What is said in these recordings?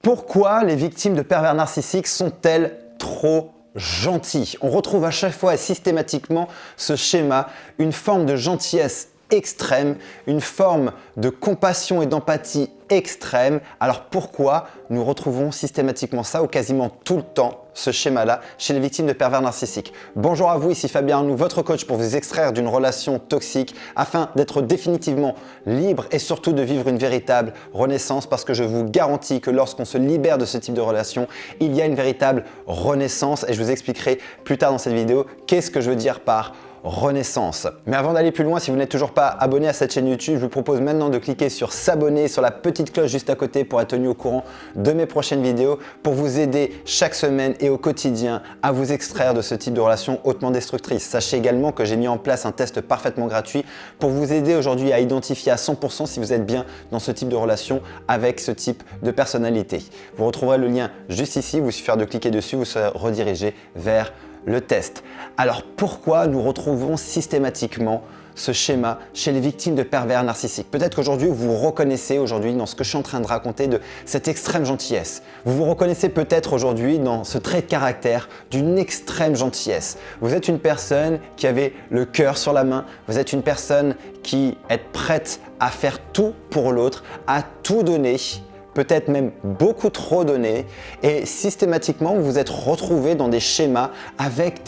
Pourquoi les victimes de pervers narcissiques sont-elles trop gentilles? On retrouve à chaque fois et systématiquement ce schéma, une forme de gentillesse extrême, une forme de compassion et d'empathie extrême. Alors pourquoi nous retrouvons systématiquement ça ou quasiment tout le temps ce schéma-là chez les victimes de pervers narcissiques? Bonjour à vous, ici Fabien Arnoux, votre coach pour vous extraire d'une relation toxique afin d'être définitivement libre et surtout de vivre une véritable renaissance, parce que je vous garantis que lorsqu'on se libère de ce type de relation, il y a une véritable renaissance et je vous expliquerai plus tard dans cette vidéo qu'est-ce que je veux dire par renaissance. Mais avant d'aller plus loin, si vous n'êtes toujours pas abonné à cette chaîne YouTube, je vous propose maintenant de cliquer sur s'abonner, sur la petite cloche juste à côté pour être tenu au courant de mes prochaines vidéos, pour vous aider chaque semaine et au quotidien à vous extraire de ce type de relation hautement destructrice. Sachez également que j'ai mis en place un test parfaitement gratuit pour vous aider aujourd'hui à identifier à 100% si vous êtes bien dans ce type de relation avec ce type de personnalité. Vous retrouverez le lien juste ici, il vous suffira de cliquer dessus, vous serez redirigé vers le test. Alors pourquoi nous retrouvons systématiquement ce schéma chez les victimes de pervers narcissiques? Peut-être qu'aujourd'hui vous vous reconnaissez aujourd'hui dans ce que je suis en train de raconter de cette extrême gentillesse. Vous vous reconnaissez peut-être aujourd'hui dans ce trait de caractère d'une extrême gentillesse. Vous êtes une personne qui avait le cœur sur la main, vous êtes une personne qui est prête à faire tout pour l'autre, à tout donner, peut-être même beaucoup trop donné, et systématiquement vous vous êtes retrouvé dans des schémas avec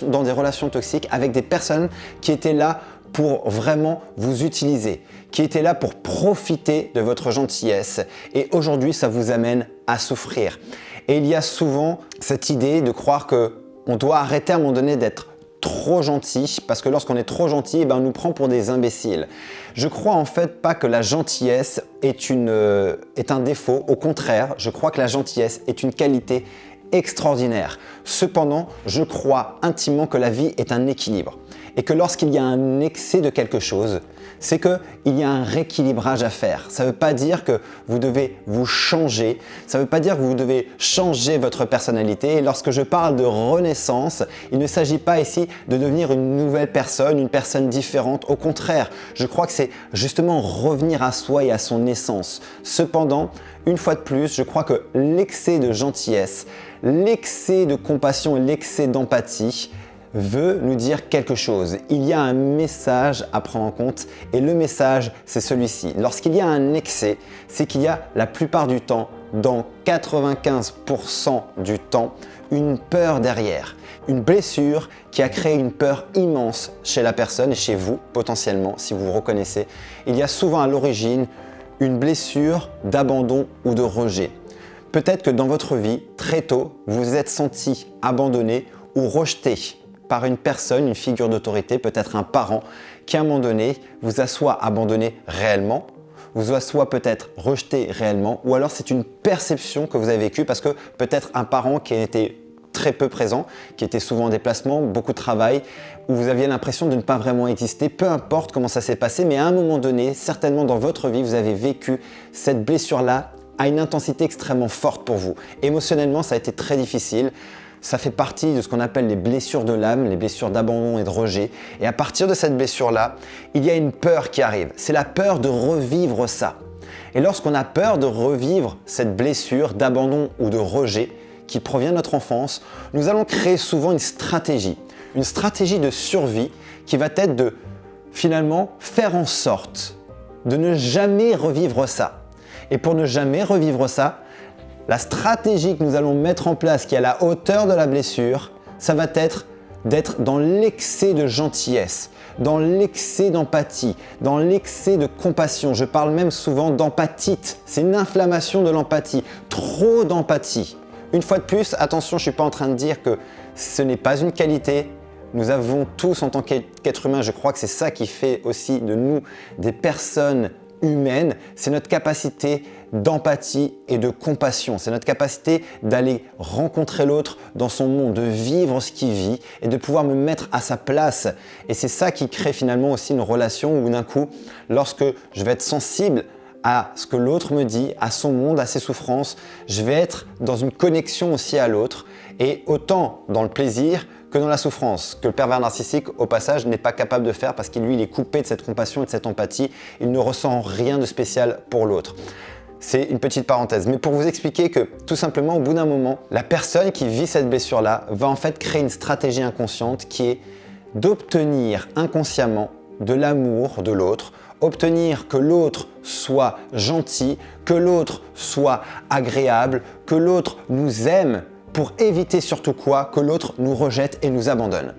dans des relations toxiques avec des personnes qui étaient là pour vraiment vous utiliser, qui étaient là pour profiter de votre gentillesse, et aujourd'hui ça vous amène à souffrir. Et il y a souvent cette idée de croire qu'on doit arrêter à un moment donné d'être trop gentil, parce que lorsqu'on est trop gentil, on nous prend pour des imbéciles. Je crois en fait pas que la gentillesse est un défaut. Au contraire, je crois que la gentillesse est une qualité extraordinaire. Cependant, je crois intimement que la vie est un équilibre et que lorsqu'il y a un excès de quelque chose, c'est qu'il y a un rééquilibrage à faire. Ça ne veut pas dire que vous devez vous changer, ça ne veut pas dire que vous devez changer votre personnalité. Et lorsque je parle de renaissance, il ne s'agit pas ici de devenir une nouvelle personne, une personne différente. Au contraire, je crois que c'est justement revenir à soi et à son essence. Cependant, une fois de plus, je crois que l'excès de gentillesse, l'excès de compassion et l'excès d'empathie veut nous dire quelque chose. Il y a un message à prendre en compte et le message, c'est celui-ci. Lorsqu'il y a un excès, c'est qu'il y a la plupart du temps, dans 95% du temps, une peur derrière. Une blessure qui a créé une peur immense chez la personne et chez vous potentiellement, si vous vous reconnaissez. Il y a souvent à l'origine une blessure d'abandon ou de rejet. Peut-être que dans votre vie, très tôt, vous vous êtes senti abandonné ou rejeté par une personne, une figure d'autorité, peut-être un parent, qui à un moment donné vous a soit abandonné réellement, vous a soit peut-être rejeté réellement, ou alors c'est une perception que vous avez vécue parce que peut-être un parent qui était très peu présent, qui était souvent en déplacement, beaucoup de travail, où vous aviez l'impression de ne pas vraiment exister, peu importe comment ça s'est passé, mais à un moment donné, certainement dans votre vie, vous avez vécu cette blessure-là à une intensité extrêmement forte pour vous. Émotionnellement, ça a été très difficile. Ça fait partie de ce qu'on appelle les blessures de l'âme, les blessures d'abandon et de rejet. Et à partir de cette blessure-là, il y a une peur qui arrive. C'est la peur de revivre ça. Et lorsqu'on a peur de revivre cette blessure d'abandon ou de rejet qui provient de notre enfance, nous allons créer souvent une stratégie de survie qui va être de finalement faire en sorte de ne jamais revivre ça. Et pour ne jamais revivre ça, la stratégie que nous allons mettre en place qui est à la hauteur de la blessure, ça va être d'être dans l'excès de gentillesse, dans l'excès d'empathie, dans l'excès de compassion. Je parle même souvent d'empathite. C'est une inflammation de l'empathie. Trop d'empathie. Une fois de plus, attention, je ne suis pas en train de dire que ce n'est pas une qualité. Nous avons tous en tant qu'être humain, je crois que c'est ça qui fait aussi de nous des personnes humaine, c'est notre capacité d'empathie et de compassion. C'est notre capacité d'aller rencontrer l'autre dans son monde, de vivre ce qu'il vit et de pouvoir me mettre à sa place. Et c'est ça qui crée finalement aussi une relation où d'un coup, lorsque je vais être sensible à ce que l'autre me dit, à son monde, à ses souffrances, je vais être dans une connexion aussi à l'autre et autant dans le plaisir que dans la souffrance, que le pervers narcissique, au passage, n'est pas capable de faire parce qu'il lui, il est coupé de cette compassion et de cette empathie. Il ne ressent rien de spécial pour l'autre. C'est une petite parenthèse, mais pour vous expliquer que tout simplement au bout d'un moment, la personne qui vit cette blessure-là va en fait créer une stratégie inconsciente qui est d'obtenir inconsciemment de l'amour de l'autre, obtenir que l'autre soit gentil, que l'autre soit agréable, que l'autre nous aime, pour éviter surtout quoi? Que l'autre nous rejette et nous abandonne.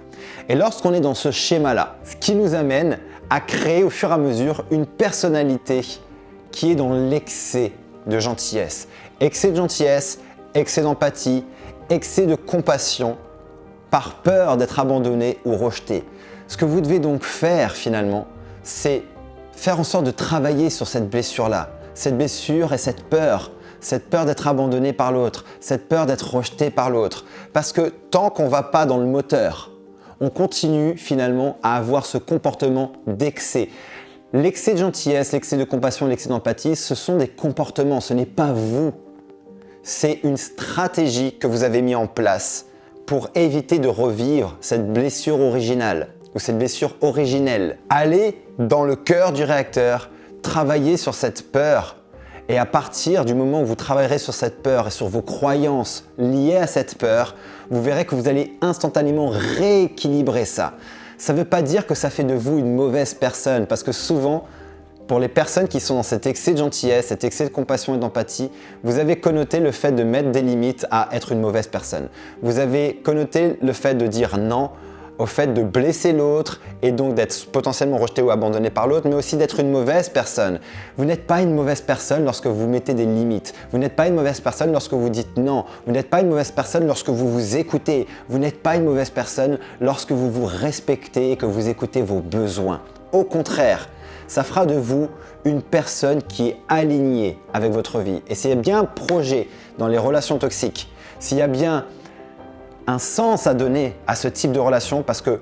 Et lorsqu'on est dans ce schéma-là, ce qui nous amène à créer au fur et à mesure une personnalité qui est dans l'excès de gentillesse. Excès de gentillesse, excès d'empathie, excès de compassion, par peur d'être abandonné ou rejeté. Ce que vous devez donc faire finalement, c'est faire en sorte de travailler sur cette blessure-là. Cette blessure et cette peur d'être abandonné par l'autre, cette peur d'être rejeté par l'autre. Parce que tant qu'on ne va pas dans le moteur, on continue finalement à avoir ce comportement d'excès. L'excès de gentillesse, l'excès de compassion, l'excès d'empathie, ce sont des comportements, ce n'est pas vous. C'est une stratégie que vous avez mis en place pour éviter de revivre cette blessure originale ou cette blessure originelle. Allez dans le cœur du réacteur, travaillez sur cette peur. Et à partir du moment où vous travaillerez sur cette peur et sur vos croyances liées à cette peur, vous verrez que vous allez instantanément rééquilibrer ça. Ça ne veut pas dire que ça fait de vous une mauvaise personne, parce que souvent, pour les personnes qui sont dans cet excès de gentillesse, cet excès de compassion et d'empathie, vous avez connoté le fait de mettre des limites à être une mauvaise personne. Vous avez connoté le fait de dire non au fait de blesser l'autre et donc d'être potentiellement rejeté ou abandonné par l'autre, mais aussi d'être une mauvaise personne. Vous n'êtes pas une mauvaise personne lorsque vous mettez des limites. Vous n'êtes pas une mauvaise personne lorsque vous dites non. Vous n'êtes pas une mauvaise personne lorsque vous vous écoutez. Vous n'êtes pas une mauvaise personne lorsque vous vous respectez et que vous écoutez vos besoins. Au contraire, ça fera de vous une personne qui est alignée avec votre vie. Et s'il y a bien un projet dans les relations toxiques, s'il y a bien un sens à donner à ce type de relation, parce que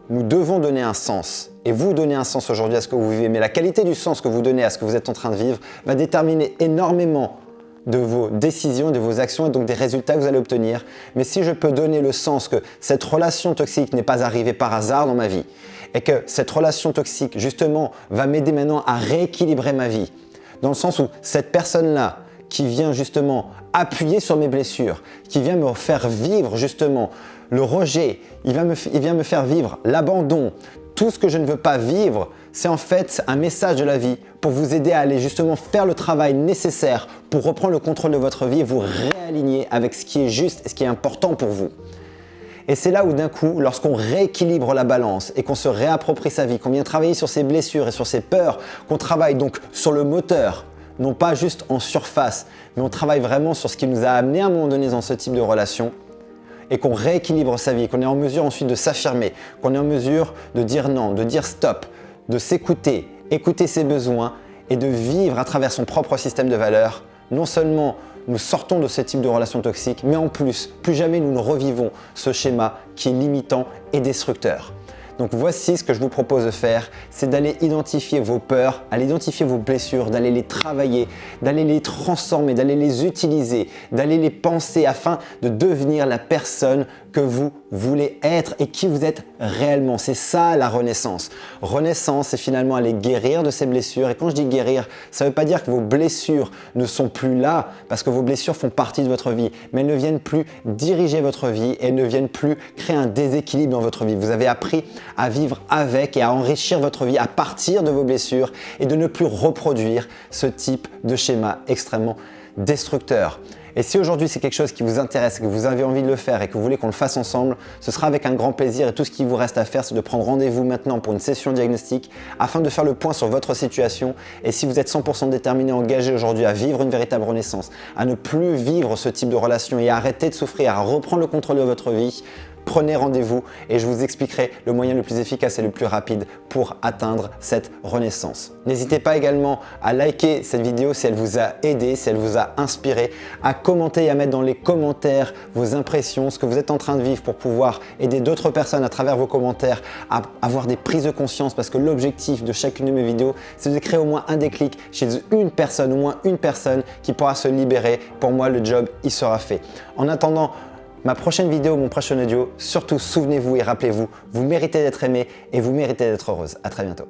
nous devons donner un sens, et vous donnez un sens aujourd'hui à ce que vous vivez, mais la qualité du sens que vous donnez à ce que vous êtes en train de vivre va déterminer énormément de vos décisions, de vos actions et donc des résultats que vous allez obtenir. Mais si je peux donner le sens que cette relation toxique n'est pas arrivée par hasard dans ma vie et que cette relation toxique justement va m'aider maintenant à rééquilibrer ma vie, dans le sens où cette personne-là qui vient justement appuyer sur mes blessures, qui vient me faire vivre justement le rejet, il vient me faire vivre l'abandon, tout ce que je ne veux pas vivre, c'est en fait un message de la vie pour vous aider à aller justement faire le travail nécessaire pour reprendre le contrôle de votre vie et vous réaligner avec ce qui est juste et ce qui est important pour vous. Et c'est là où d'un coup, lorsqu'on rééquilibre la balance et qu'on se réapproprie sa vie, qu'on vient travailler sur ses blessures et sur ses peurs, qu'on travaille donc sur le moteur, non pas juste en surface, mais on travaille vraiment sur ce qui nous a amené à un moment donné dans ce type de relation et qu'on rééquilibre sa vie, qu'on est en mesure ensuite de s'affirmer, qu'on est en mesure de dire non, de dire stop, de s'écouter, écouter ses besoins et de vivre à travers son propre système de valeurs. Non seulement nous sortons de ce type de relation toxique, mais en plus, plus jamais nous ne revivons ce schéma qui est limitant et destructeur. Donc voici ce que je vous propose de faire, c'est d'aller identifier vos peurs, d'aller identifier vos blessures, d'aller les travailler, d'aller les transformer, d'aller les utiliser, d'aller les penser afin de devenir la personne que vous voulez être et qui vous êtes réellement. C'est ça la renaissance. Renaissance, c'est finalement aller guérir de ces blessures. Et quand je dis guérir, ça ne veut pas dire que vos blessures ne sont plus là parce que vos blessures font partie de votre vie, mais elles ne viennent plus diriger votre vie et elles ne viennent plus créer un déséquilibre dans votre vie. Vous avez appris à vivre avec et à enrichir votre vie à partir de vos blessures et de ne plus reproduire ce type de schéma extrêmement destructeur. Et si aujourd'hui c'est quelque chose qui vous intéresse, que vous avez envie de le faire et que vous voulez qu'on le fasse ensemble, ce sera avec un grand plaisir et tout ce qu'il vous reste à faire, c'est de prendre rendez-vous maintenant pour une session diagnostique afin de faire le point sur votre situation. Et si vous êtes 100% déterminé, engagé aujourd'hui à vivre une véritable renaissance, à ne plus vivre ce type de relation et à arrêter de souffrir, à reprendre le contrôle de votre vie, prenez rendez-vous et je vous expliquerai le moyen le plus efficace et le plus rapide pour atteindre cette renaissance. N'hésitez pas également à liker cette vidéo si elle vous a aidé, si elle vous a inspiré, à commenter et à mettre dans les commentaires vos impressions, ce que vous êtes en train de vivre pour pouvoir aider d'autres personnes à travers vos commentaires à avoir des prises de conscience parce que l'objectif de chacune de mes vidéos, c'est de créer au moins un déclic chez une personne, au moins une personne qui pourra se libérer. Pour moi, le job, il sera fait. En attendant, ma prochaine vidéo, mon prochain audio, surtout souvenez-vous et rappelez-vous, vous méritez d'être aimé et vous méritez d'être heureuse. À très bientôt.